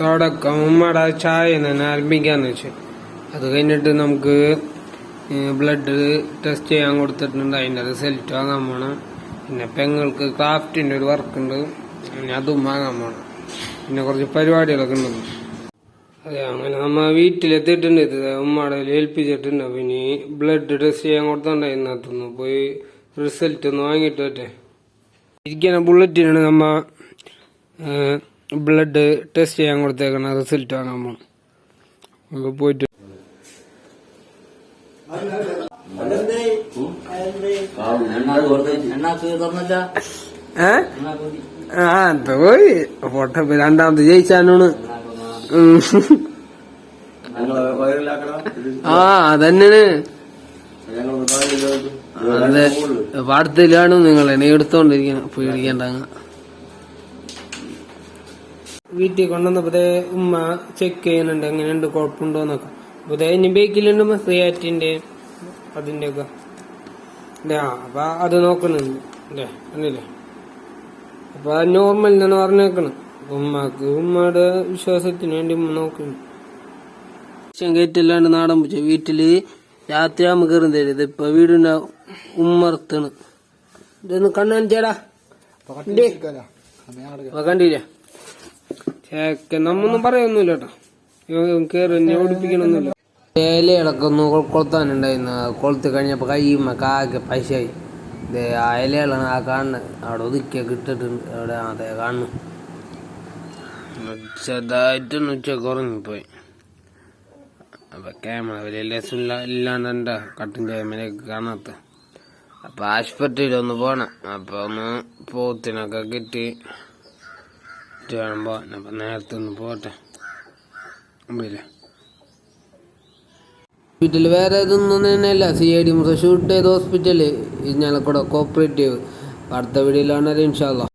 തുടക്കം ഉമ്മയുടെ ചായ തന്നെ ആരംഭിക്കാന്ന് വെച്ചു. അത് കഴിഞ്ഞിട്ട് നമുക്ക് ബ്ലഡ് ടെസ്റ്റ് ചെയ്യാൻ കൊടുത്തിട്ടുണ്ട്. അതിന്റെ റിസൾട്ട് വാങ്ങാൻ പോണം. പിന്നെ പെങ്ങൾക്ക് ക്രാഫ്റ്റിന്റെ ഒരു വർക്ക് ഉണ്ട്, പിന്നെ അതും വാങ്ങാൻ പോണം. പിന്നെ കുറച്ച് പരിപാടികളൊക്കെ ഉണ്ട്. അതെ, അങ്ങനെ നമ്മ വീട്ടിലെത്തിയിട്ടുണ്ട്. ഇത് ഉമ്മയുടെ ഏൽപ്പിച്ചിട്ടുണ്ട്. പിന്നെ ബ്ലഡ് ടെസ്റ്റ് ചെയ്യാൻ കൊടുത്തോണ്ട് ഇന്നത്തൊന്ന് പോയി റിസൾട്ട് ഒന്ന് വാങ്ങിയിട്ട് പറ്റേ ഇരിക്കുന്ന ബുള്ളറ്റിനാണ് നമ്മ ബ്ലഡ് ടെസ്റ്റ് ചെയ്യാൻ കൊടുത്തേക്കണ റിസൾട്ട് വാങ്ങാൻ പോണം. നമുക്ക് പോയിട്ട് പോയി ഫോട്ടോ രണ്ടാമത് ജയിച്ചാനാണ്. അതന്നെയാണ്. അതെ, പാടത്തിലാണ് നിങ്ങൾ എന്നെ എടുത്തോണ്ടിരിക്കണം. പേടിക്കണ്ട. വീട്ടിൽ കൊണ്ടുവന്നപ്പോ ഉമ്മ ചെക്ക് ചെയ്യുന്നുണ്ട് എങ്ങനെയുണ്ട്, കുഴപ്പമുണ്ടോന്നൊക്കെ. അപ്പൊ ഇനി ബേക്കിലുണ്ട് ക്രിയാറ്റിന്റെ അതിന്റെ ഒക്കെ അപ്പൊ അത് നോക്കുന്നുണ്ട് അല്ലേ, അല്ലേ? അപ്പൊ നോർമൽ എന്നാണ് പറഞ്ഞേക്കണം. ഉമ്മക്ക് ഉമ്മയുടെ വിശ്വാസത്തിന് വേണ്ടി ഉമ്മ നോക്കുന്നു. ഗേറ്റില്ലാണ്ട് നാടൻ പൂച്ച വീട്ടില് രാത്രി ആകുമ്പോ കയറും തരും. ഇതിപ്പോ വീടിന്റെ ഉമ്മർത്താണ്. ഇതൊന്ന് കണ്ണാഞ്ചേടാ കണ്ടില്ല. നമ്മൊന്നും പറയൊന്നുമില്ല കേട്ടോ. കേറി എന്നെ ഓടിപ്പിക്കണൊന്നുമില്ല. ഇലകളൊക്കെ ഒന്ന് കൊളുത്താനുണ്ടായിരുന്നു. കൊളുത്തി കഴിഞ്ഞപ്പോ കയ്യുമ്മക്ക് ആകെ പൈസയായി. ആ ഇലകളാണ് ആ കാണുന്നത്. അവിടെ ഒതുക്കിയൊക്കെ ഇട്ടിട്ടുണ്ട്. അവിടെ അതെ കാണുന്നു. ചെറുതായിട്ടൊന്ന് ഉച്ചക്ക് ഉറങ്ങിപ്പോയി. അപ്പൊ ക്യാമറ വലിയ ലെസില്ല ഇല്ലാണ്ട് കട്ടിങ് ക്യാമറയൊക്കെ കാണാത്ത. അപ്പൊ ആശുപത്രിയിലൊന്ന് പോണം. അപ്പൊ ഒന്ന് പോത്തിനൊക്കെ കിട്ടി വേണം പോവാൻ. അപ്പൊ നേരത്തെ ഒന്ന് പോട്ടെ. ഹോസ്പിറ്റല് വേറെ ഇതൊന്നും തന്നെയല്ല. CID ഷൂട്ട് ചെയ്ത ഹോസ്പിറ്റല് ഇരിഞ്ഞാലക്കുട കോപ്പറേറ്റീവ്. അടുത്ത വീഡിയോയിലാണ് ഇൻഷാ അല്ലാഹ്.